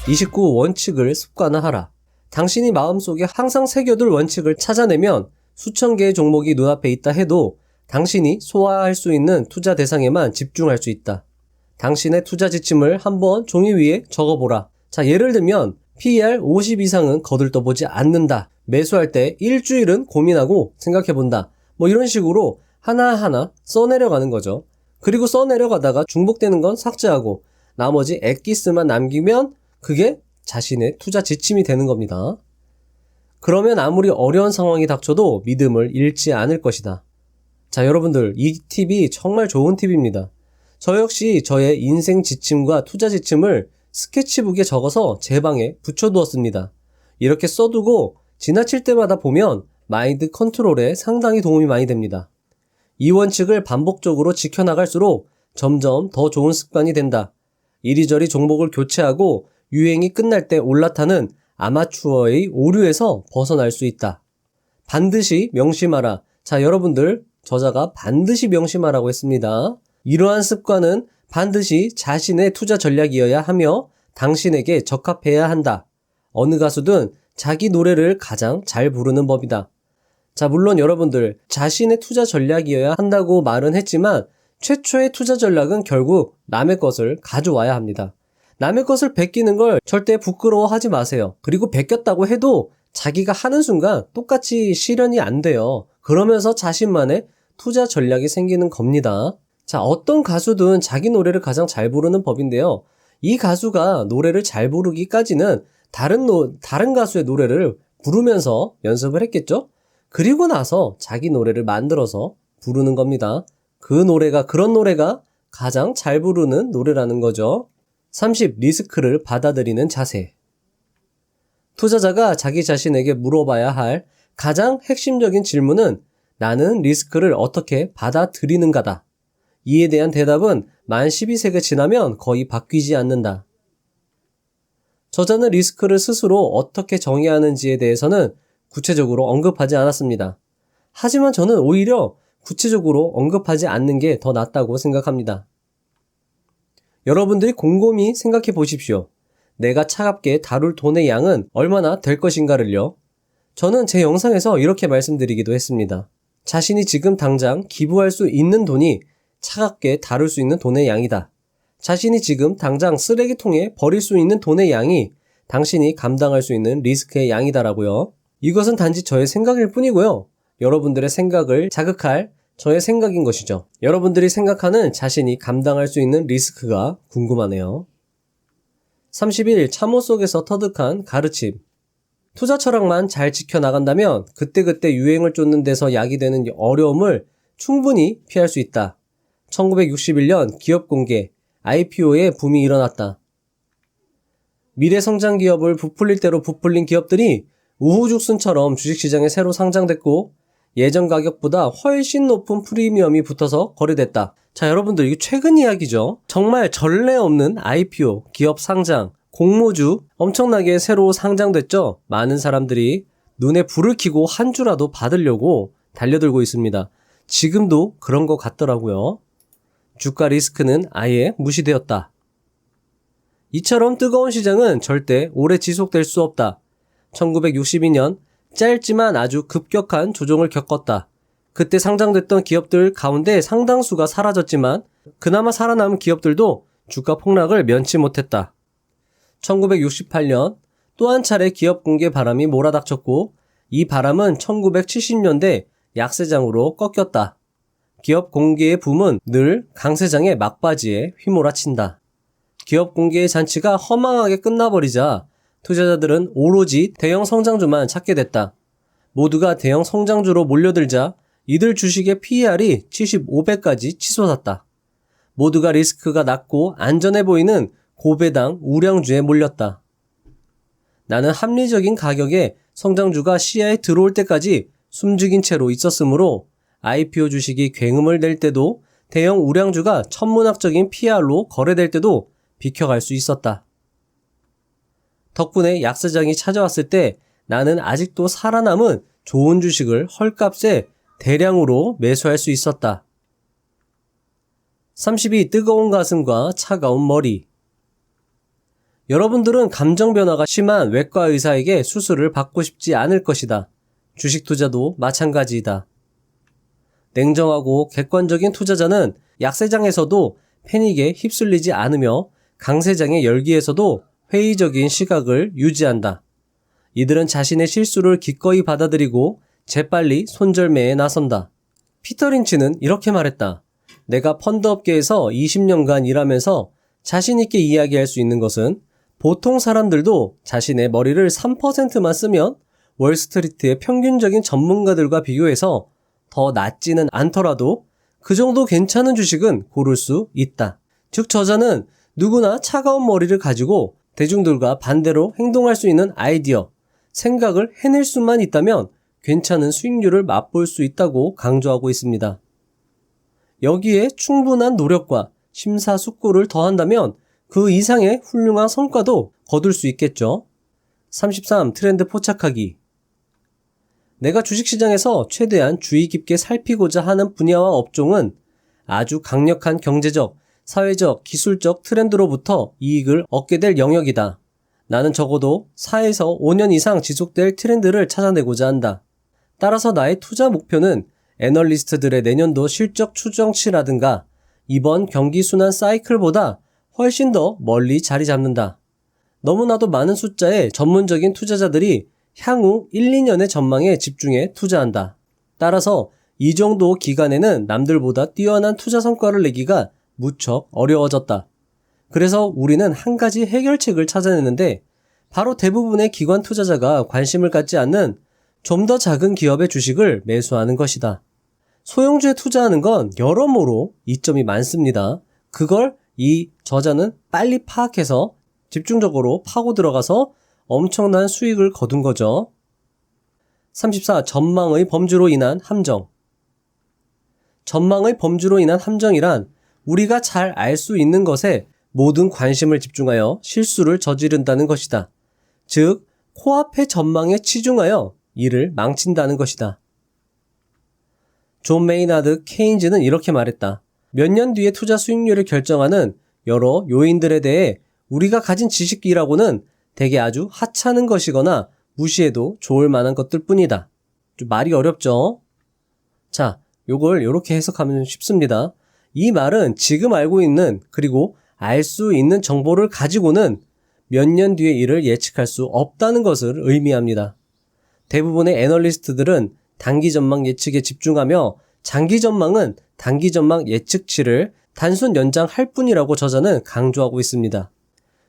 29 원칙을 습관화하라. 당신이 마음속에 항상 새겨둘 원칙을 찾아내면 수천 개의 종목이 눈앞에 있다 해도 당신이 소화할 수 있는 투자 대상에만 집중할 수 있다. 당신의 투자 지침을 한번 종이 위에 적어보라. 자, 예를 들면 PER 50 이상은 거들떠보지 않는다. 매수할 때 일주일은 고민하고 생각해본다. 뭐 이런 식으로 하나하나 써내려가는 거죠. 그리고 써내려가다가 중복되는 건 삭제하고 나머지 엑기스만 남기면 그게 자신의 투자 지침이 되는 겁니다. 그러면 아무리 어려운 상황이 닥쳐도 믿음을 잃지 않을 것이다. 자, 여러분들, 이 팁이 정말 좋은 팁입니다. 저 역시 저의 인생 지침과 투자 지침을 스케치북에 적어서 제 방에 붙여두었습니다. 이렇게 써두고 지나칠 때마다 보면 마인드 컨트롤에 상당히 도움이 많이 됩니다. 이 원칙을 반복적으로 지켜나갈수록 점점 더 좋은 습관이 된다. 이리저리 종목을 교체하고 유행이 끝날 때 올라타는 아마추어의 오류에서 벗어날 수 있다. 반드시 명심하라. 자, 여러분들, 저자가 반드시 명심하라고 했습니다. 이러한 습관은 반드시 자신의 투자 전략이어야 하며 당신에게 적합해야 한다. 어느 가수든 자기 노래를 가장 잘 부르는 법이다. 자, 물론 여러분들 자신의 투자 전략이어야 한다고 말은 했지만 최초의 투자 전략은 결국 남의 것을 가져와야 합니다. 남의 것을 베끼는 걸 절대 부끄러워하지 마세요. 그리고 베꼈다고 해도 자기가 하는 순간 똑같이 실현이 안 돼요. 그러면서 자신만의 투자 전략이 생기는 겁니다. 자, 어떤 가수든 자기 노래를 가장 잘 부르는 법인데요. 이 가수가 노래를 잘 부르기까지는 다른 가수의 노래를 부르면서 연습을 했겠죠? 그리고 나서 자기 노래를 만들어서 부르는 겁니다. 그런 노래가 가장 잘 부르는 노래라는 거죠. 30. 리스크를 받아들이는 자세. 투자자가 자기 자신에게 물어봐야 할 가장 핵심적인 질문은 나는 리스크를 어떻게 받아들이는가다. 이에 대한 대답은 만 12세가 지나면 거의 바뀌지 않는다. 저자는 리스크를 스스로 어떻게 정의하는지에 대해서는 구체적으로 언급하지 않았습니다. 하지만 저는 오히려 구체적으로 언급하지 않는 게 더 낫다고 생각합니다. 여러분들이 곰곰이 생각해 보십시오. 내가 차갑게 다룰 돈의 양은 얼마나 될 것인가를요. 저는 제 영상에서 이렇게 말씀드리기도 했습니다. 자신이 지금 당장 기부할 수 있는 돈이 차갑게 다룰 수 있는 돈의 양이다. 자신이 지금 당장 쓰레기통에 버릴 수 있는 돈의 양이 당신이 감당할 수 있는 리스크의 양이다라고요. 이것은 단지 저의 생각일 뿐이고요. 여러분들의 생각을 자극할 저의 생각인 것이죠. 여러분들이 생각하는 자신이 감당할 수 있는 리스크가 궁금하네요. 31. 참호 속에서 터득한 가르침. 투자 철학만 잘 지켜나간다면 그때그때 유행을 쫓는 데서 야기되는 어려움을 충분히 피할 수 있다. 1961년 기업 공개, IPO의 붐이 일어났다. 미래성장 기업을 부풀릴 대로 부풀린 기업들이 우후죽순처럼 주식시장에 새로 상장됐고 예전 가격보다 훨씬 높은 프리미엄이 붙어서 거래됐다. 자, 여러분들 이게 최근 이야기죠. 정말 전례 없는 IPO, 기업 상장, 공모주 엄청나게 새로 상장됐죠. 많은 사람들이 눈에 불을 켜고 한 주라도 받으려고 달려들고 있습니다. 지금도 그런 것 같더라고요. 주가 리스크는 아예 무시되었다. 이처럼 뜨거운 시장은 절대 오래 지속될 수 없다. 1962년 짧지만 아주 급격한 조정을 겪었다. 그때 상장됐던 기업들 가운데 상당수가 사라졌지만 그나마 살아남은 기업들도 주가 폭락을 면치 못했다. 1968년 또 한 차례 기업 공개 바람이 몰아닥쳤고 이 바람은 1970년대 약세장으로 꺾였다. 기업 공개의 붐은 늘 강세장의 막바지에 휘몰아친다. 기업 공개의 잔치가 허망하게 끝나버리자 투자자들은 오로지 대형 성장주만 찾게 됐다. 모두가 대형 성장주로 몰려들자 이들 주식의 PER이 75배까지 치솟았다. 모두가 리스크가 낮고 안전해 보이는 고배당 우량주에 몰렸다. 나는 합리적인 가격에 성장주가 시야에 들어올 때까지 숨죽인 채로 있었으므로 IPO 주식이 굉음을 낼 때도 대형 우량주가 천문학적인 PER로 거래될 때도 비켜갈 수 있었다. 덕분에 약세장이 찾아왔을 때 나는 아직도 살아남은 좋은 주식을 헐값에 대량으로 매수할 수 있었다. 32. 뜨거운 가슴과 차가운 머리. 여러분들은 감정 변화가 심한 외과 의사에게 수술을 받고 싶지 않을 것이다. 주식 투자도 마찬가지이다. 냉정하고 객관적인 투자자는 약세장에서도 패닉에 휩쓸리지 않으며 강세장의 열기에서도 회의적인 시각을 유지한다. 이들은 자신의 실수를 기꺼이 받아들이고 재빨리 손절매에 나선다. 피터 린치는 이렇게 말했다. 내가 펀드업계에서 20년간 일하면서 자신있게 이야기할 수 있는 것은 보통 사람들도 자신의 머리를 3%만 쓰면 월스트리트의 평균적인 전문가들과 비교해서 더 낫지는 않더라도 그 정도 괜찮은 주식은 고를 수 있다. 즉 저자는 누구나 차가운 머리를 가지고 대중들과 반대로 행동할 수 있는 아이디어, 생각을 해낼 수만 있다면 괜찮은 수익률을 맛볼 수 있다고 강조하고 있습니다. 여기에 충분한 노력과 심사숙고를 더한다면 그 이상의 훌륭한 성과도 거둘 수 있겠죠. 33. 트렌드 포착하기. 내가 주식시장에서 최대한 주의 깊게 살피고자 하는 분야와 업종은 아주 강력한 경제적, 사회적, 기술적 트렌드로부터 이익을 얻게 될 영역이다. 나는 적어도 4에서 5년 이상 지속될 트렌드를 찾아내고자 한다. 따라서 나의 투자 목표는 애널리스트들의 내년도 실적 추정치라든가 이번 경기 순환 사이클보다 훨씬 더 멀리 자리 잡는다. 너무나도 많은 숫자의 전문적인 투자자들이 향후 1, 2년의 전망에 집중해 투자한다. 따라서 이 정도 기간에는 남들보다 뛰어난 투자 성과를 내기가 무척 어려워졌다. 그래서 우리는 한 가지 해결책을 찾아내는데 바로 대부분의 기관 투자자가 관심을 갖지 않는 좀 더 작은 기업의 주식을 매수하는 것이다. 소형주에 투자하는 건 여러모로 이점이 많습니다. 그걸 이 저자는 빨리 파악해서 집중적으로 파고 들어가서 엄청난 수익을 거둔 거죠. 34. 전망의 범주로 인한 함정. 전망의 범주로 인한 함정이란 우리가 잘 알 수 있는 것에 모든 관심을 집중하여 실수를 저지른다는 것이다. 즉, 코앞의 전망에 치중하여 이를 망친다는 것이다. 존 메이나드 케인즈는 이렇게 말했다. 몇 년 뒤의 투자 수익률을 결정하는 여러 요인들에 대해 우리가 가진 지식이라고는 대개 아주 하찮은 것이거나 무시해도 좋을 만한 것들 뿐이다. 좀 말이 어렵죠? 자, 요걸 이렇게 해석하면 쉽습니다. 이 말은 지금 알고 있는 그리고 알 수 있는 정보를 가지고는 몇 년 뒤의 일을 예측할 수 없다는 것을 의미합니다. 대부분의 애널리스트들은 단기 전망 예측에 집중하며 장기 전망은 단기 전망 예측치를 단순 연장할 뿐이라고 저자는 강조하고 있습니다.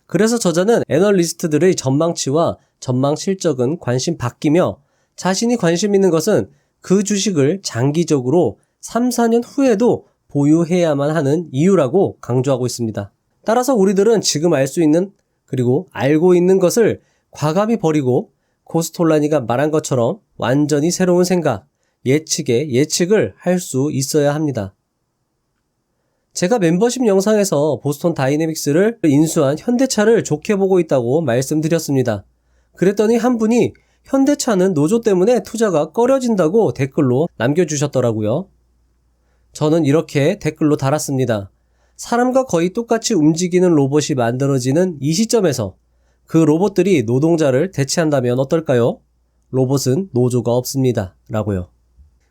그래서 저자는 애널리스트들의 전망치와 전망 실적은 관심 바뀌며 자신이 관심 있는 것은 그 주식을 장기적으로 3, 4년 후에도 보유해야만 하는 이유라고 강조하고 있습니다. 따라서 우리들은 지금 알 수 있는 그리고 알고 있는 것을 과감히 버리고 코스톨라니가 말한 것처럼 완전히 새로운 생각, 예측을 할 수 있어야 합니다. 제가 멤버십 영상에서 보스턴 다이내믹스를 인수한 현대차를 좋게 보고 있다고 말씀드렸습니다. 그랬더니 한 분이 현대차는 노조 때문에 투자가 꺼려진다고 댓글로 남겨주셨더라고요. 저는 이렇게 댓글로 달았습니다. 사람과 거의 똑같이 움직이는 로봇이 만들어지는 이 시점에서 그 로봇들이 노동자를 대체한다면 어떨까요? 로봇은 노조가 없습니다. 라고요.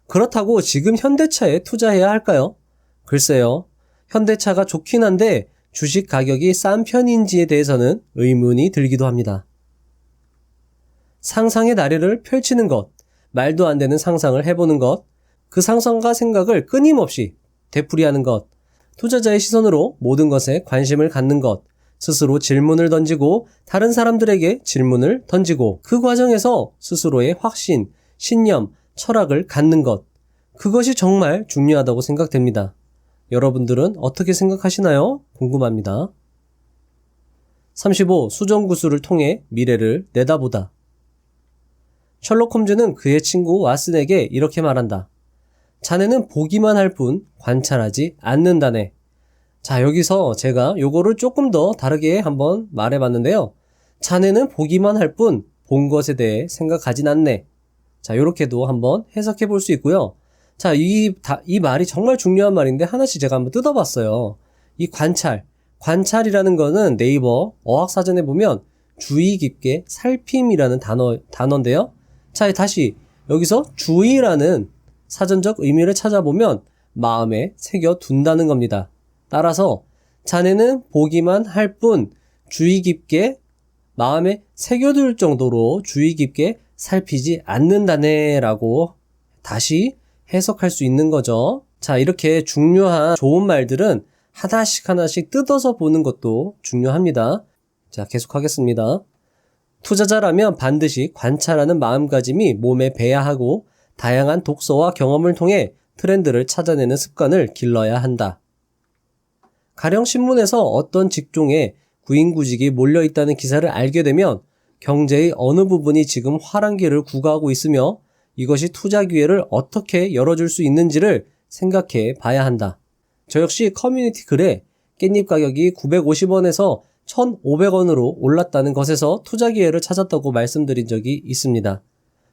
그렇다고 지금 현대차에 투자해야 할까요? 글쎄요. 현대차가 좋긴 한데 주식 가격이 싼 편인지에 대해서는 의문이 들기도 합니다. 상상의 나래를 펼치는 것, 말도 안 되는 상상을 해보는 것, 그 상상과 생각을 끊임없이 되풀이하는 것, 투자자의 시선으로 모든 것에 관심을 갖는 것, 스스로 질문을 던지고 다른 사람들에게 질문을 던지고 그 과정에서 스스로의 확신, 신념, 철학을 갖는 것, 그것이 정말 중요하다고 생각됩니다. 여러분들은 어떻게 생각하시나요? 궁금합니다. 35. 수정구술을 통해 미래를 내다보다. 셜록 홈즈는 그의 친구 왓슨에게 이렇게 말한다. 자네는 보기만 할 뿐 관찰하지 않는다네. 자, 여기서 제가 요거를 조금 더 다르게 한번 말해봤는데요. 자네는 보기만 할 뿐 본 것에 대해 생각하진 않네. 자, 요렇게도 한번 해석해 볼 수 있고요. 자, 이 말이 정말 중요한 말인데 하나씩 제가 한번 뜯어봤어요. 이 관찰. 관찰이라는 거는 네이버 어학사전에 보면 주의 깊게 살핌이라는 단어인데요. 자, 다시 여기서 주의라는 사전적 의미를 찾아보면 마음에 새겨둔다는 겁니다. 따라서 자네는 보기만 할 뿐 주의 깊게 마음에 새겨둘 정도로 주의 깊게 살피지 않는다네 라고 다시 해석할 수 있는 거죠. 자, 이렇게 중요한 좋은 말들은 하나씩 뜯어서 보는 것도 중요합니다. 자, 계속하겠습니다. 투자자라면 반드시 관찰하는 마음가짐이 몸에 배야 하고 다양한 독서와 경험을 통해 트렌드를 찾아내는 습관을 길러야 한다. 가령 신문에서 어떤 직종에 구인구직이 몰려있다는 기사를 알게 되면 경제의 어느 부분이 지금 화랑기를 구가하고 있으며 이것이 투자 기회를 어떻게 열어줄 수 있는지를 생각해 봐야 한다. 저 역시 커뮤니티 글에 깻잎 가격이 950원에서 1,500원으로 올랐다는 것에서 투자 기회를 찾았다고 말씀드린 적이 있습니다.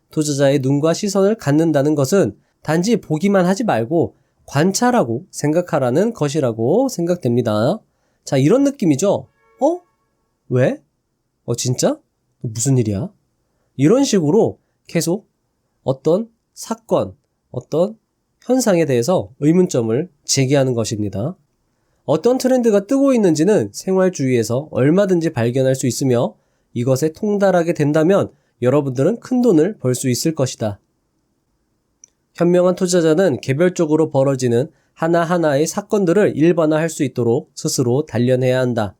투자자의 눈과 시선을 갖는다는 것은 단지 보기만 하지 말고 관찰하고 생각하라는 것이라고 생각됩니다. 자, 이런 느낌이죠? 왜? 진짜? 무슨 일이야? 이런 식으로 계속 어떤 사건, 어떤 현상에 대해서 의문점을 제기하는 것입니다. 어떤 트렌드가 뜨고 있는지는 생활주의에서 얼마든지 발견할 수 있으며 이것에 통달하게 된다면 여러분들은 큰 돈을 벌 수 있을 것이다. 현명한 투자자는 개별적으로 벌어지는 하나하나의 사건들을 일반화할 수 있도록 스스로 단련해야 한다.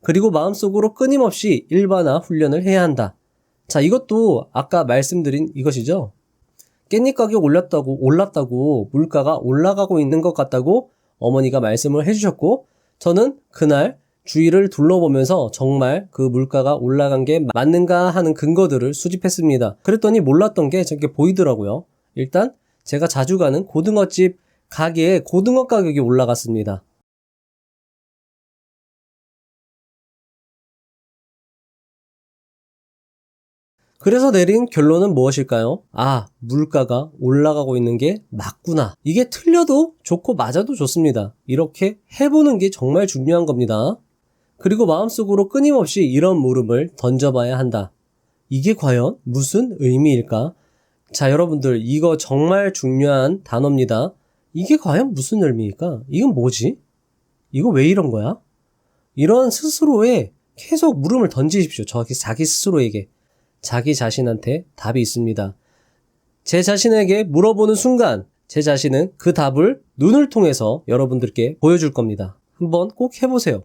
그리고 마음속으로 끊임없이 일반화 훈련을 해야 한다. 자, 이것도 아까 말씀드린 이것이죠. 깻잎 가격 올랐다고 물가가 올라가고 있는 것 같다고 어머니가 말씀을 해주셨고, 저는 그날 주위를 둘러보면서 정말 그 물가가 올라간 게 맞는가 하는 근거들을 수집했습니다. 그랬더니 몰랐던 게 저게 보이더라고요. 일단 제가 자주 가는 고등어집 가게에 고등어 가격이 올라갔습니다. 그래서 내린 결론은 무엇일까요? 물가가 올라가고 있는 게 맞구나. 이게 틀려도 좋고 맞아도 좋습니다. 이렇게 해보는 게 정말 중요한 겁니다. 그리고 마음속으로 끊임없이 이런 물음을 던져봐야 한다. 이게 과연 무슨 의미일까? 자, 여러분들, 이거 정말 중요한 단어입니다. 이게 과연 무슨 의미일까? 이건 뭐지? 이거 왜 이런 거야? 이런 스스로에 계속 물음을 던지십시오. 자기 스스로에게. 자기 자신한테 답이 있습니다. 제 자신에게 물어보는 순간 제 자신은 그 답을 눈을 통해서 여러분들께 보여줄 겁니다. 한번 꼭 해보세요.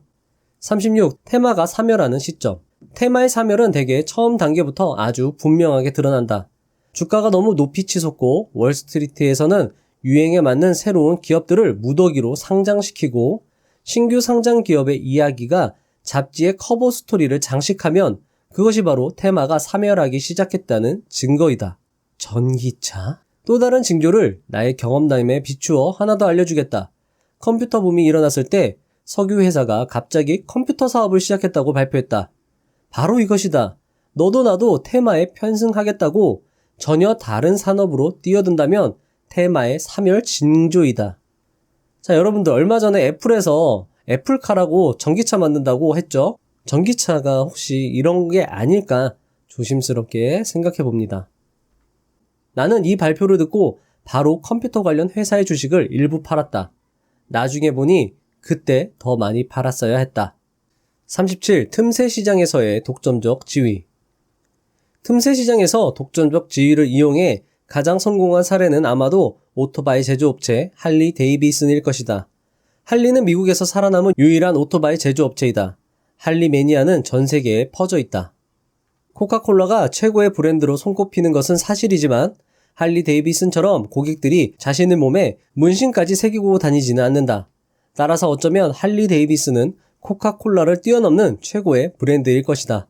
36. 테마가 사멸하는 시점. 테마의 사멸은 대개 처음 단계부터 아주 분명하게 드러난다. 주가가 너무 높이 치솟고 월스트리트에서는 유행에 맞는 새로운 기업들을 무더기로 상장시키고 신규 상장 기업의 이야기가 잡지의 커버 스토리를 장식하면 그것이 바로 테마가 사멸하기 시작했다는 증거이다. 전기차? 또 다른 징조를 나의 경험담에 비추어 하나 더 알려주겠다. 컴퓨터 붐이 일어났을 때 석유 회사가 갑자기 컴퓨터 사업을 시작했다고 발표했다. 바로 이것이다. 너도 나도 테마에 편승하겠다고 전혀 다른 산업으로 뛰어든다면 테마의 사멸 징조이다. 자, 여러분들 얼마 전에 애플에서 애플카라고 전기차 만든다고 했죠? 전기차가 혹시 이런 게 아닐까 조심스럽게 생각해 봅니다. 나는 이 발표를 듣고 바로 컴퓨터 관련 회사의 주식을 일부 팔았다. 나중에 보니 그때 더 많이 팔았어야 했다. 37. 틈새 시장에서의 독점적 지위. 틈새 시장에서 독점적 지위를 이용해 가장 성공한 사례는 아마도 오토바이 제조업체 할리 데이비슨일 것이다. 할리는 미국에서 살아남은 유일한 오토바이 제조업체이다. 할리 매니아는 전 세계에 퍼져 있다. 코카콜라가 최고의 브랜드로 손꼽히는 것은 사실이지만 할리 데이비슨처럼 고객들이 자신의 몸에 문신까지 새기고 다니지는 않는다. 따라서 어쩌면 할리 데이비슨은 코카콜라를 뛰어넘는 최고의 브랜드일 것이다.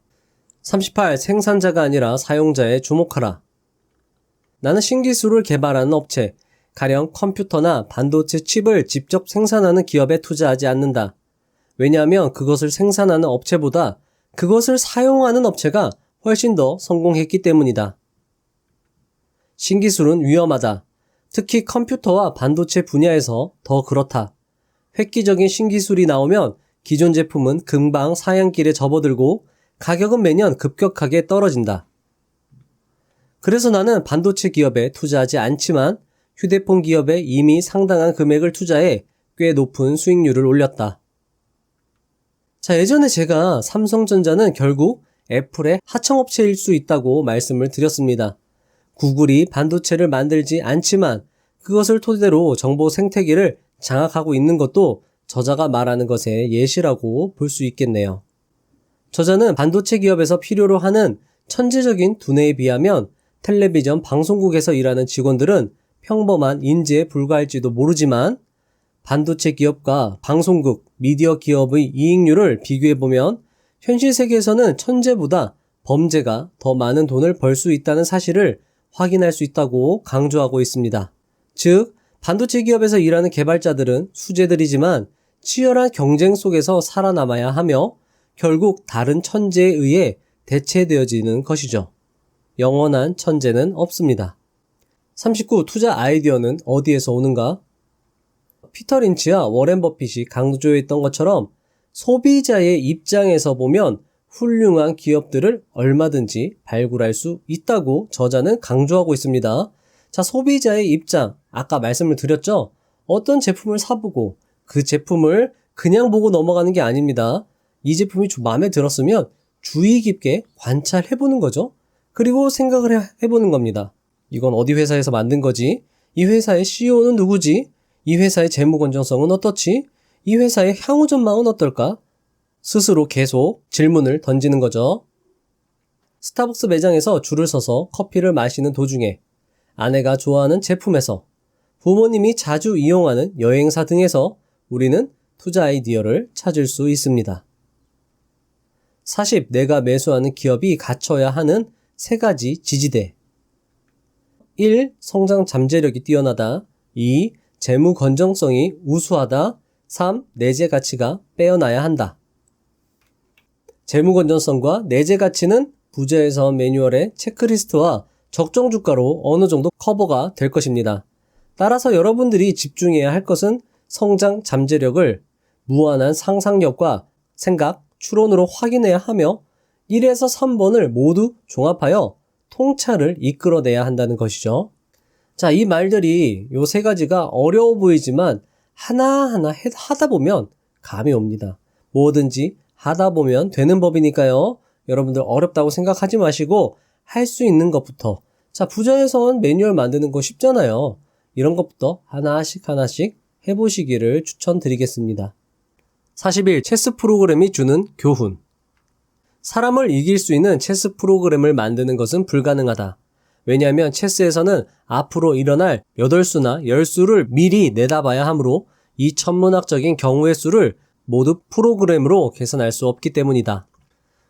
38. 생산자가 아니라 사용자에 주목하라. 나는 신기술을 개발하는 업체, 가령 컴퓨터나 반도체 칩을 직접 생산하는 기업에 투자하지 않는다. 왜냐하면 그것을 생산하는 업체보다 그것을 사용하는 업체가 훨씬 더 성공했기 때문이다. 신기술은 위험하다. 특히 컴퓨터와 반도체 분야에서 더 그렇다. 획기적인 신기술이 나오면 기존 제품은 금방 사양길에 접어들고 가격은 매년 급격하게 떨어진다. 그래서 나는 반도체 기업에 투자하지 않지만 휴대폰 기업에 이미 상당한 금액을 투자해 꽤 높은 수익률을 올렸다. 자, 예전에 제가 삼성전자는 결국 애플의 하청업체일 수 있다고 말씀을 드렸습니다. 구글이 반도체를 만들지 않지만 그것을 토대로 정보 생태계를 장악하고 있는 것도 저자가 말하는 것의 예시라고 볼 수 있겠네요. 저자는 반도체 기업에서 필요로 하는 천재적인 두뇌에 비하면 텔레비전 방송국에서 일하는 직원들은 평범한 인재에 불과할지도 모르지만 반도체 기업과 방송국, 미디어 기업의 이익률을 비교해보면 현실 세계에서는 천재보다 범죄가 더 많은 돈을 벌 수 있다는 사실을 확인할 수 있다고 강조하고 있습니다. 즉, 반도체 기업에서 일하는 개발자들은 수재들이지만 치열한 경쟁 속에서 살아남아야 하며 결국 다른 천재에 의해 대체되어지는 것이죠. 영원한 천재는 없습니다. 39. 투자 아이디어는 어디에서 오는가? 피터 린치와 워렌 버핏이 강조했던 것처럼 소비자의 입장에서 보면 훌륭한 기업들을 얼마든지 발굴할 수 있다고 저자는 강조하고 있습니다. 자, 소비자의 입장, 아까 말씀을 드렸죠? 어떤 제품을 사보고 그 제품을 그냥 보고 넘어가는 게 아닙니다. 이 제품이 마음에 들었으면 주의 깊게 관찰해보는 거죠. 그리고 생각을 해보는 겁니다. 이건 어디 회사에서 만든 거지? 이 회사의 CEO는 누구지? 이 회사의 재무 건전성은 어떻지? 이 회사의 향후 전망은 어떨까? 스스로 계속 질문을 던지는 거죠. 스타벅스 매장에서 줄을 서서 커피를 마시는 도중에, 아내가 좋아하는 제품에서, 부모님이 자주 이용하는 여행사 등에서 우리는 투자 아이디어를 찾을 수 있습니다. 40. 내가 매수하는 기업이 갖춰야 하는 3가지 지지대. 1. 성장 잠재력이 뛰어나다. 2. 재무 건전성이 우수하다. 3. 내재 가치가 빼어나야 한다. 재무 건전성과 내재 가치는 부자의사원 매뉴얼의 체크리스트와 적정 주가로 어느 정도 커버가 될 것입니다. 따라서 여러분들이 집중해야 할 것은 성장 잠재력을 무한한 상상력과 생각, 추론으로 확인해야 하며 1에서 3번을 모두 종합하여 통찰을 이끌어내야 한다는 것이죠. 자, 이 말들이 요 3가지가 어려워 보이지만 하나하나 하다 보면 감이 옵니다. 뭐든지 하다 보면 되는 법이니까요. 여러분들 어렵다고 생각하지 마시고 할 수 있는 것부터, 자, 부자의사원 매뉴얼 만드는 거 쉽잖아요. 이런 것부터 하나씩 해보시기를 추천드리겠습니다. 41. 체스 프로그램이 주는 교훈. 사람을 이길 수 있는 체스 프로그램을 만드는 것은 불가능하다. 왜냐하면 체스에서는 앞으로 일어날 8수나 10수를 미리 내다봐야 하므로 이 천문학적인 경우의 수를 모두 프로그램으로 계산할 수 없기 때문이다.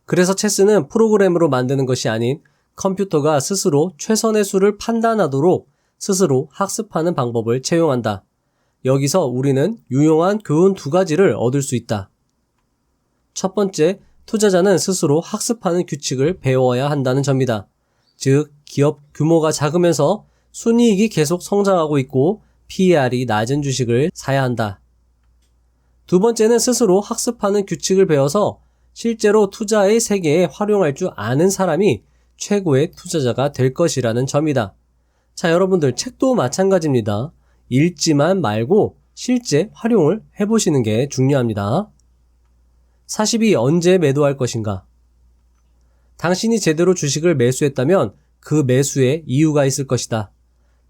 그래서 체스는 프로그램으로 만드는 것이 아닌 컴퓨터가 스스로 최선의 수를 판단하도록 스스로 학습하는 방법을 채용한다. 여기서 우리는 유용한 교훈 2가지를 얻을 수 있다. 첫 번째, 투자자는 스스로 학습하는 규칙을 배워야 한다는 점이다. 즉, 기업 규모가 작으면서 순이익이 계속 성장하고 있고 PER이 낮은 주식을 사야 한다. 두 번째는 스스로 학습하는 규칙을 배워서 실제로 투자의 세계에 활용할 줄 아는 사람이 최고의 투자자가 될 것이라는 점이다. 자, 여러분들 책도 마찬가지입니다. 읽지만 말고 실제 활용을 해보시는 게 중요합니다. 42. 언제 매도할 것인가? 당신이 제대로 주식을 매수했다면 그 매수에 이유가 있을 것이다.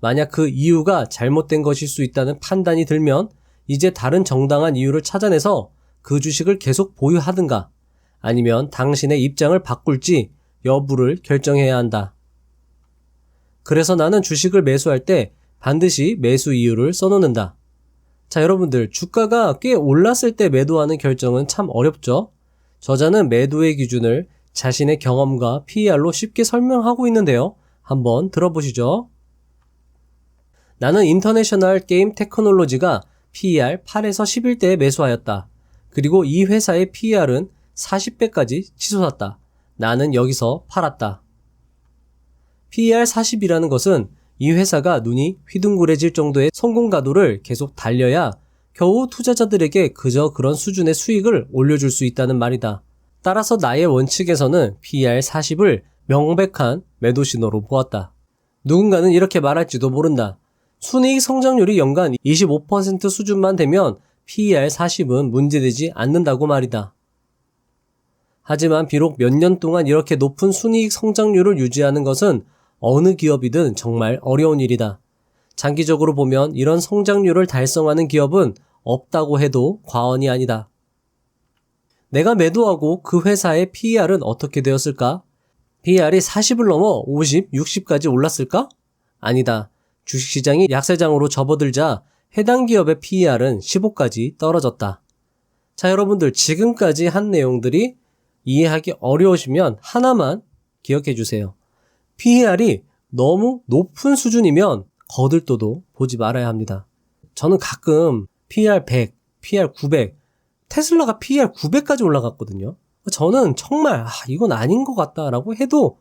만약 그 이유가 잘못된 것일 수 있다는 판단이 들면 이제 다른 정당한 이유를 찾아내서 그 주식을 계속 보유하든가 아니면 당신의 입장을 바꿀지 여부를 결정해야 한다. 그래서 나는 주식을 매수할 때 반드시 매수 이유를 써놓는다. 자, 여러분들 주가가 꽤 올랐을 때 매도하는 결정은 참 어렵죠? 저자는 매도의 기준을 자신의 경험과 PER로 쉽게 설명하고 있는데요. 한번 들어보시죠. 나는 인터내셔널 게임 테크놀로지가 PER 8에서 11대에 매수하였다. 그리고 이 회사의 PER은 40배까지 치솟았다. 나는 여기서 팔았다. PER 40이라는 것은 이 회사가 눈이 휘둥그레질 정도의 성공 가도를 계속 달려야 겨우 투자자들에게 그저 그런 수준의 수익을 올려줄 수 있다는 말이다. 따라서 나의 원칙에서는 PER 40을 명백한 매도 신호로 보았다. 누군가는 이렇게 말할지도 모른다. 순이익 성장률이 연간 25% 수준만 되면 PER 40은 문제되지 않는다고 말이다. 하지만 비록 몇 년 동안 이렇게 높은 순이익 성장률을 유지하는 것은 어느 기업이든 정말 어려운 일이다. 장기적으로 보면 이런 성장률을 달성하는 기업은 없다고 해도 과언이 아니다. 내가 매도하고 그 회사의 PER은 어떻게 되었을까? PER이 40을 넘어 50, 60까지 올랐을까? 아니다. 주식시장이 약세장으로 접어들자 해당 기업의 PER은 15까지 떨어졌다. 자, 여러분들 지금까지 한 내용들이 이해하기 어려우시면 하나만 기억해 주세요. PER이 너무 높은 수준이면 거들떠도 보지 말아야 합니다. 저는 가끔 PER 100, PER 900, 테슬라가 PER 900까지 올라갔거든요. 저는 정말 이건 아닌 것 같다라고 해도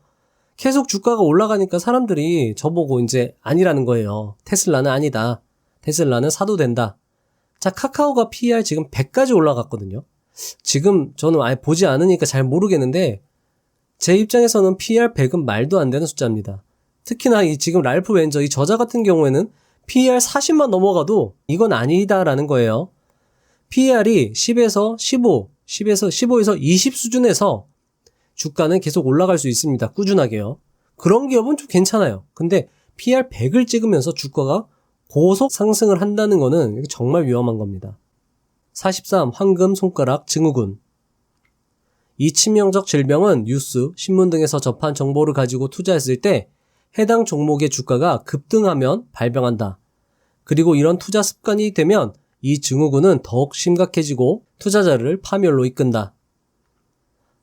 계속 주가가 올라가니까 사람들이 저보고 이제 아니라는 거예요. 테슬라는 아니다. 테슬라는 사도 된다. 자, 카카오가 PER 지금 100까지 올라갔거든요. 지금 저는 아예 보지 않으니까 잘 모르겠는데 제 입장에서는 PER 100은 말도 안 되는 숫자입니다. 특히나 지금 랄프 웬저 이 저자 같은 경우에는 PER 40만 넘어가도 이건 아니다라는 거예요. PER이 10에서 15, 15에서 20 수준에서 주가는 계속 올라갈 수 있습니다. 꾸준하게요. 그런 기업은 좀 괜찮아요. 근데 PER 100을 찍으면서 주가가 고속 상승을 한다는 거는 정말 위험한 겁니다. 43. 황금 손가락 증후군. 이 치명적 질병은 뉴스, 신문 등에서 접한 정보를 가지고 투자했을 때 해당 종목의 주가가 급등하면 발병한다. 그리고 이런 투자 습관이 되면 이 증후군은 더욱 심각해지고 투자자를 파멸로 이끈다.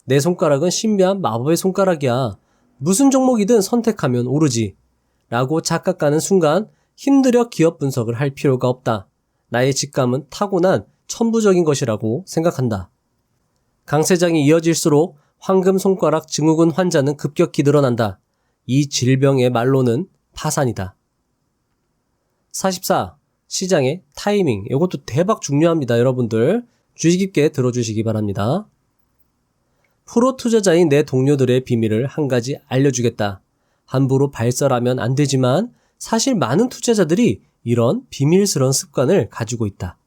내 손가락은 신비한 마법의 손가락이야. 무슨 종목이든 선택하면 오르지. 라고 착각하는 순간 힘들여 기업 분석을 할 필요가 없다. 나의 직감은 타고난 천부적인 것이라고 생각한다. 강세장이 이어질수록 황금 손가락 증후군 환자는 급격히 늘어난다. 이 질병의 말로는 파산이다. 44. 시장의 타이밍. 이것도 대박 중요합니다. 여러분들 주의 깊게 들어주시기 바랍니다. 프로 투자자인 내 동료들의 비밀을 한 가지 알려주겠다. 함부로 발설하면 안 되지만 사실 많은 투자자들이 이런 비밀스러운 습관을 가지고 있다.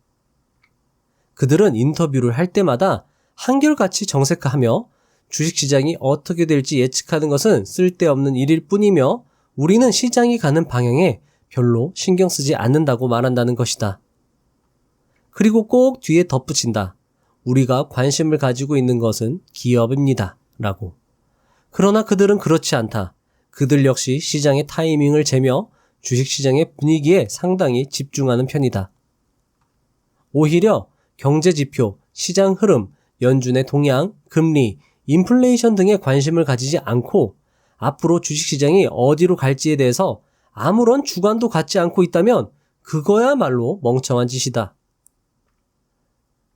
그들은 인터뷰를 할 때마다 한결같이 정색하며 주식시장이 어떻게 될지 예측하는 것은 쓸데없는 일일 뿐이며 우리는 시장이 가는 방향에 별로 신경 쓰지 않는다고 말한다는 것이다. 그리고 꼭 뒤에 덧붙인다. 우리가 관심을 가지고 있는 것은 기업입니다. 라고. 그러나 그들은 그렇지 않다. 그들 역시 시장의 타이밍을 재며 주식시장의 분위기에 상당히 집중하는 편이다. 오히려 경제지표, 시장 흐름, 연준의 동향, 금리, 인플레이션 등에 관심을 가지지 않고 앞으로 주식시장이 어디로 갈지에 대해서 아무런 주관도 갖지 않고 있다면 그거야말로 멍청한 짓이다.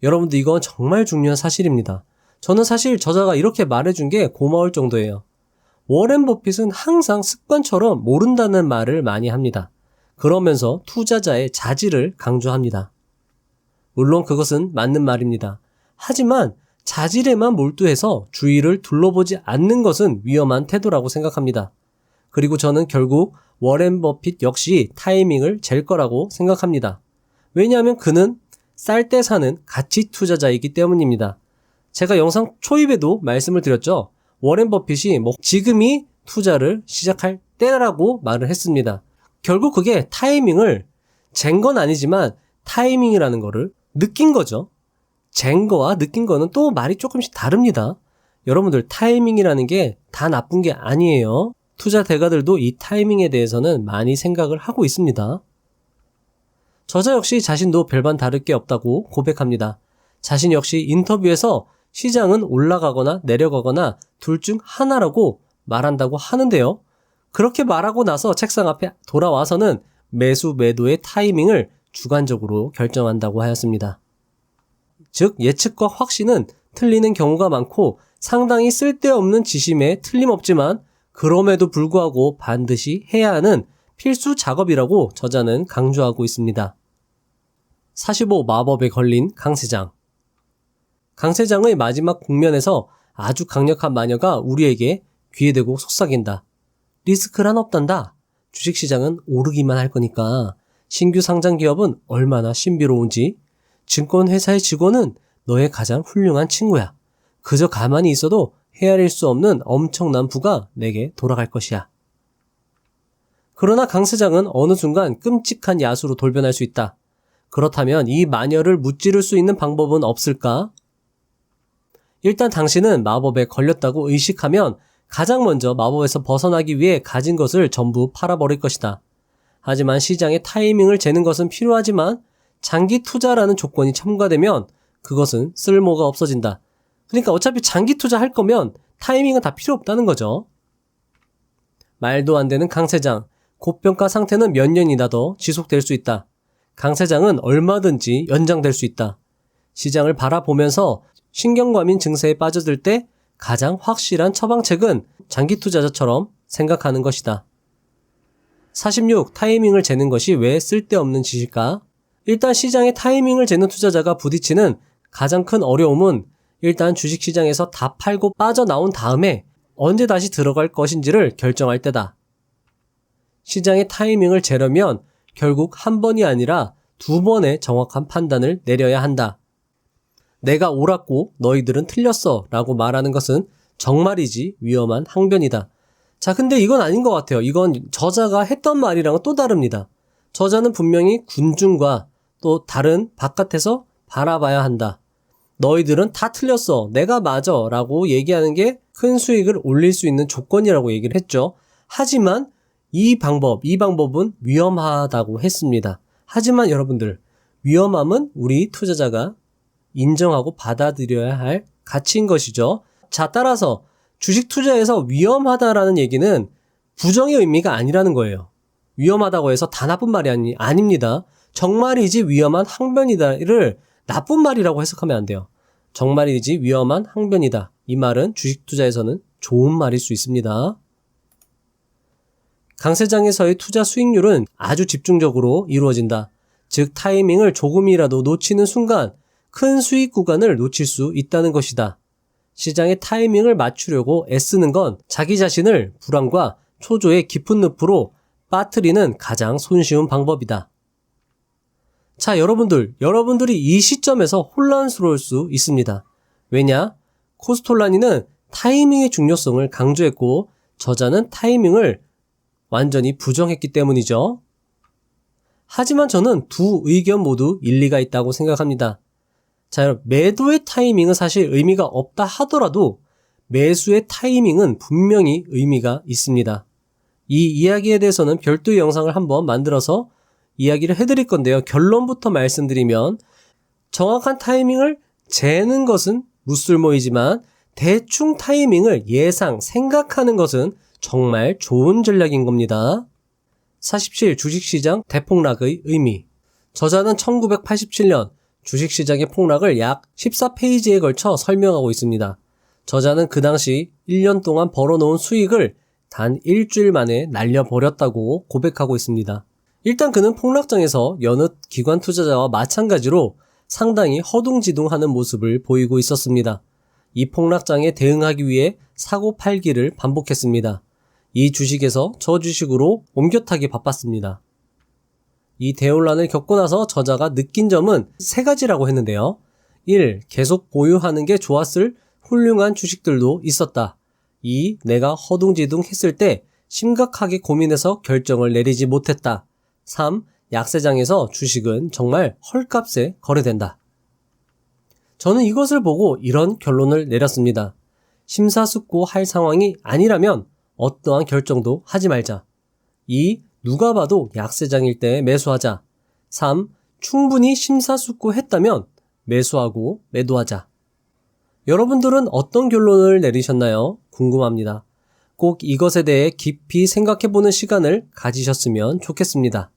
여러분들 이건 정말 중요한 사실입니다. 저는 사실 저자가 이렇게 말해준 게 고마울 정도예요. 워렌 버핏은 항상 습관처럼 모른다는 말을 많이 합니다. 그러면서 투자자의 자질을 강조합니다. 물론 그것은 맞는 말입니다. 하지만 자질에만 몰두해서 주위를 둘러보지 않는 것은 위험한 태도라고 생각합니다. 그리고 저는 결국 워렌 버핏 역시 타이밍을 잴 거라고 생각합니다. 왜냐하면 그는 쌀 때 사는 가치 투자자이기 때문입니다. 제가 영상 초입에도 말씀을 드렸죠. 워렌 버핏이 지금이 투자를 시작할 때라고 말을 했습니다. 결국 그게 타이밍을 잰 건 아니지만 타이밍이라는 거를 느낀 거죠. 잰 거와 느낀 거는 또 말이 조금씩 다릅니다. 여러분들 타이밍이라는 게 다 나쁜 게 아니에요. 투자 대가들도 이 타이밍에 대해서는 많이 생각을 하고 있습니다. 저자 역시 자신도 별반 다를 게 없다고 고백합니다. 자신 역시 인터뷰에서 시장은 올라가거나 내려가거나 둘 중 하나라고 말한다고 하는데요. 그렇게 말하고 나서 책상 앞에 돌아와서는 매수 매도의 타이밍을 주관적으로 결정한다고 하였습니다. 즉 예측과 확신은 틀리는 경우가 많고 상당히 쓸데없는 지심에 틀림없지만 그럼에도 불구하고 반드시 해야 하는 필수 작업이라고 저자는 강조하고 있습니다. 45 마법에 걸린 강세장. 강세장의 마지막 국면에서 아주 강력한 마녀가 우리에게 귀에 대고 속삭인다. 리스크란 없단다. 주식시장은 오르기만 할 거니까. 신규 상장 기업은 얼마나 신비로운지. 증권회사의 직원은 너의 가장 훌륭한 친구야. 그저 가만히 있어도 헤아릴 수 없는 엄청난 부가 내게 돌아갈 것이야. 그러나 강세장은 어느 순간 끔찍한 야수로 돌변할 수 있다. 그렇다면 이 마녀를 무찌를 수 있는 방법은 없을까? 일단 당신은 마법에 걸렸다고 의식하면 가장 먼저 마법에서 벗어나기 위해 가진 것을 전부 팔아버릴 것이다. 하지만 시장의 타이밍을 재는 것은 필요하지만 장기 투자라는 조건이 첨가되면 그것은 쓸모가 없어진다. 그러니까 어차피 장기 투자할 거면 타이밍은 다 필요 없다는 거죠. 말도 안 되는 강세장. 고평가 상태는 몇 년이나 더 지속될 수 있다. 강세장은 얼마든지 연장될 수 있다. 시장을 바라보면서 신경과민 증세에 빠져들 때 가장 확실한 처방책은 장기 투자자처럼 생각하는 것이다. 46. 타이밍을 재는 것이 왜 쓸데없는 짓일까? 일단 시장의 타이밍을 재는 투자자가 부딪히는 가장 큰 어려움은 일단 주식시장에서 다 팔고 빠져나온 다음에 언제 다시 들어갈 것인지를 결정할 때다. 시장의 타이밍을 재려면 결국 한 번이 아니라 두 번의 정확한 판단을 내려야 한다. 내가 옳았고 너희들은 틀렸어 라고 말하는 것은 정말이지 위험한 항변이다. 자, 근데 이건 아닌 것 같아요. 이건 저자가 했던 말이랑은 또 다릅니다. 저자는 분명히 군중과 또 다른 바깥에서 바라봐야 한다. 너희들은 다 틀렸어. 내가 맞아. 라고 얘기하는 게 큰 수익을 올릴 수 있는 조건이라고 얘기를 했죠. 하지만 이 방법은 위험하다고 했습니다. 하지만 여러분들, 위험함은 우리 투자자가 인정하고 받아들여야 할 가치인 것이죠. 자, 따라서 주식 투자에서 위험하다라는 얘기는 부정의 의미가 아니라는 거예요. 위험하다고 해서 다 나쁜 말이 아닙니다. 정말이지 위험한 항변이다를 나쁜 말이라고 해석하면 안 돼요. 정말이지 위험한 항변이다. 이 말은 주식 투자에서는 좋은 말일 수 있습니다. 강세장에서의 투자 수익률은 아주 집중적으로 이루어진다. 즉 타이밍을 조금이라도 놓치는 순간 큰 수익 구간을 놓칠 수 있다는 것이다. 시장의 타이밍을 맞추려고 애쓰는 건 자기 자신을 불안과 초조의 깊은 늪으로 빠뜨리는 가장 손쉬운 방법이다. 자, 여러분들이 이 시점에서 혼란스러울 수 있습니다. 왜냐? 코스톨라니는 타이밍의 중요성을 강조했고 저자는 타이밍을 완전히 부정했기 때문이죠. 하지만 저는 두 의견 모두 일리가 있다고 생각합니다. 자, 여러분, 매도의 타이밍은 사실 의미가 없다 하더라도 매수의 타이밍은 분명히 의미가 있습니다. 이 이야기에 대해서는 별도의 영상을 한번 만들어서 이야기를 해드릴 건데요. 결론부터 말씀드리면 정확한 타이밍을 재는 것은 무쓸모이지만 대충 타이밍을 생각하는 것은 정말 좋은 전략인 겁니다. 47. 주식시장 대폭락의 의미. 저자는 1987년 주식시장의 폭락을 약 14페이지에 걸쳐 설명하고 있습니다. 저자는 그 당시 1년 동안 벌어놓은 수익을 단 일주일 만에 날려버렸다고 고백하고 있습니다. 일단 그는 폭락장에서 여느 기관 투자자와 마찬가지로 상당히 허둥지둥하는 모습을 보이고 있었습니다. 이 폭락장에 대응하기 위해 사고 팔기를 반복했습니다. 이 주식에서 저 주식으로 옮겨타기 바빴습니다. 이 대혼란을 겪고 나서 저자가 느낀 점은 세 가지라고 했는데요. 1. 계속 보유하는 게 좋았을 훌륭한 주식들도 있었다. 2. 내가 허둥지둥 했을 때 심각하게 고민해서 결정을 내리지 못했다. 3. 약세장에서 주식은 정말 헐값에 거래된다. 저는 이것을 보고 이런 결론을 내렸습니다. 심사숙고할 상황이 아니라면 어떠한 결정도 하지 말자. 2. 누가 봐도 약세장일 때 매수하자. 3. 충분히 심사숙고했다면 매수하고 매도하자. 여러분들은 어떤 결론을 내리셨나요? 궁금합니다. 꼭 이것에 대해 깊이 생각해보는 시간을 가지셨으면 좋겠습니다.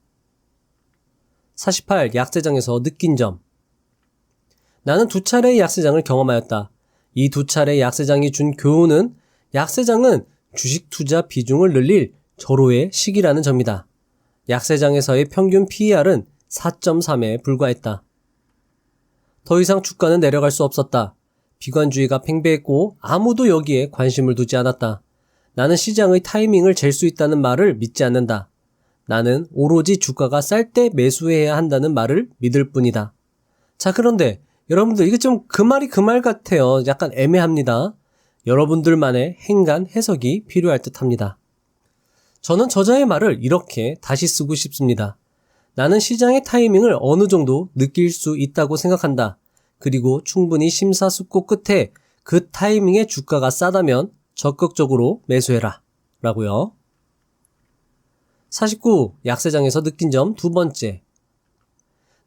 48. 약세장에서 느낀 점. 나는 2차례의 약세장을 경험하였다. 이 2차례 약세장이 준 교훈은 약세장은 주식 투자 비중을 늘릴 절호의 시기라는 점이다. 약세장에서의 평균 PER은 4.3에 불과했다. 더 이상 주가는 내려갈 수 없었다. 비관주의가 팽배했고 아무도 여기에 관심을 두지 않았다. 나는 시장의 타이밍을 잴 수 있다는 말을 믿지 않는다. 나는 오로지 주가가 쌀 때 매수해야 한다는 말을 믿을 뿐이다. 자, 그런데 여러분들 이게 좀 그 말이 그 말 같아요. 약간 애매합니다. 여러분들만의 행간 해석이 필요할 듯합니다. 저는 저자의 말을 이렇게 다시 쓰고 싶습니다. 나는 시장의 타이밍을 어느 정도 느낄 수 있다고 생각한다. 그리고 충분히 심사숙고 끝에 그 타이밍에 주가가 싸다면 적극적으로 매수해라. 라고요. 49. 약세장에서 느낀 점 두 번째.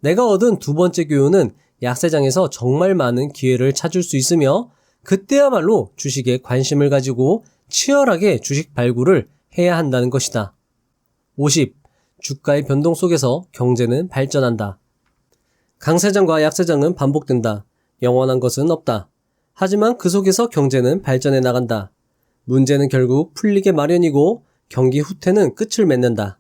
내가 얻은 두 번째 교훈은 약세장에서 정말 많은 기회를 찾을 수 있으며 그때야말로 주식에 관심을 가지고 치열하게 주식 발굴을 해야 한다는 것이다. 50. 주가의 변동 속에서 경제는 발전한다. 강세장과 약세장은 반복된다. 영원한 것은 없다. 하지만 그 속에서 경제는 발전해 나간다. 문제는 결국 풀리게 마련이고 경기 후퇴는 끝을 맺는다.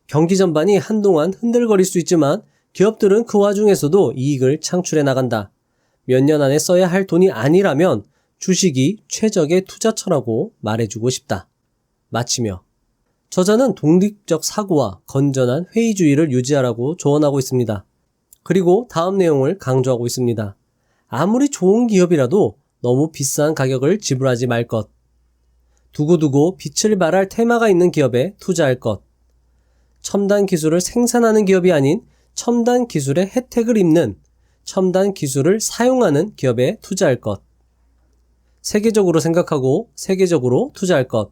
경기 전반이 한동안 흔들거릴 수 있지만 기업들은 그 와중에서도 이익을 창출해 나간다. 몇 년 안에 써야 할 돈이 아니라면 주식이 최적의 투자처라고 말해주고 싶다. 마치며 저자는 독립적 사고와 건전한 회의주의를 유지하라고 조언하고 있습니다. 그리고 다음 내용을 강조하고 있습니다. 아무리 좋은 기업이라도 너무 비싼 가격을 지불하지 말 것. 두고두고 빛을 발할 테마가 있는 기업에 투자할 것. 첨단 기술을 생산하는 기업이 아닌 첨단 기술의 혜택을 입는 첨단 기술을 사용하는 기업에 투자할 것. 세계적으로 생각하고 세계적으로 투자할 것.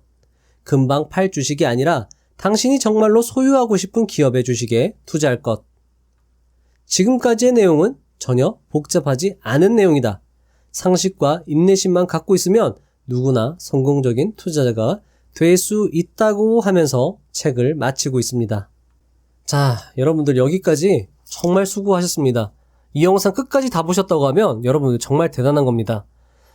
금방 팔 주식이 아니라 당신이 정말로 소유하고 싶은 기업의 주식에 투자할 것. 지금까지의 내용은 전혀 복잡하지 않은 내용이다. 상식과 인내심만 갖고 있으면 누구나 성공적인 투자자가 될 수 있다고 하면서 책을 마치고 있습니다. 자, 여러분들 여기까지 정말 수고하셨습니다. 이 영상 끝까지 다 보셨다고 하면 여러분들 정말 대단한 겁니다.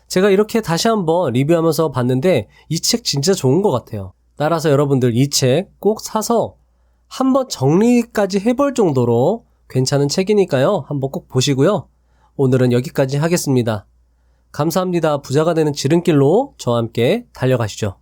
제가 이렇게 다시 한번 리뷰하면서 봤는데 이 책 진짜 좋은 것 같아요. 따라서 여러분들 이 책 꼭 사서 한번 정리까지 해볼 정도로 괜찮은 책이니까요. 한번 꼭 보시고요. 오늘은 여기까지 하겠습니다. 감사합니다. 부자가 되는 지름길로 저와 함께 달려가시죠.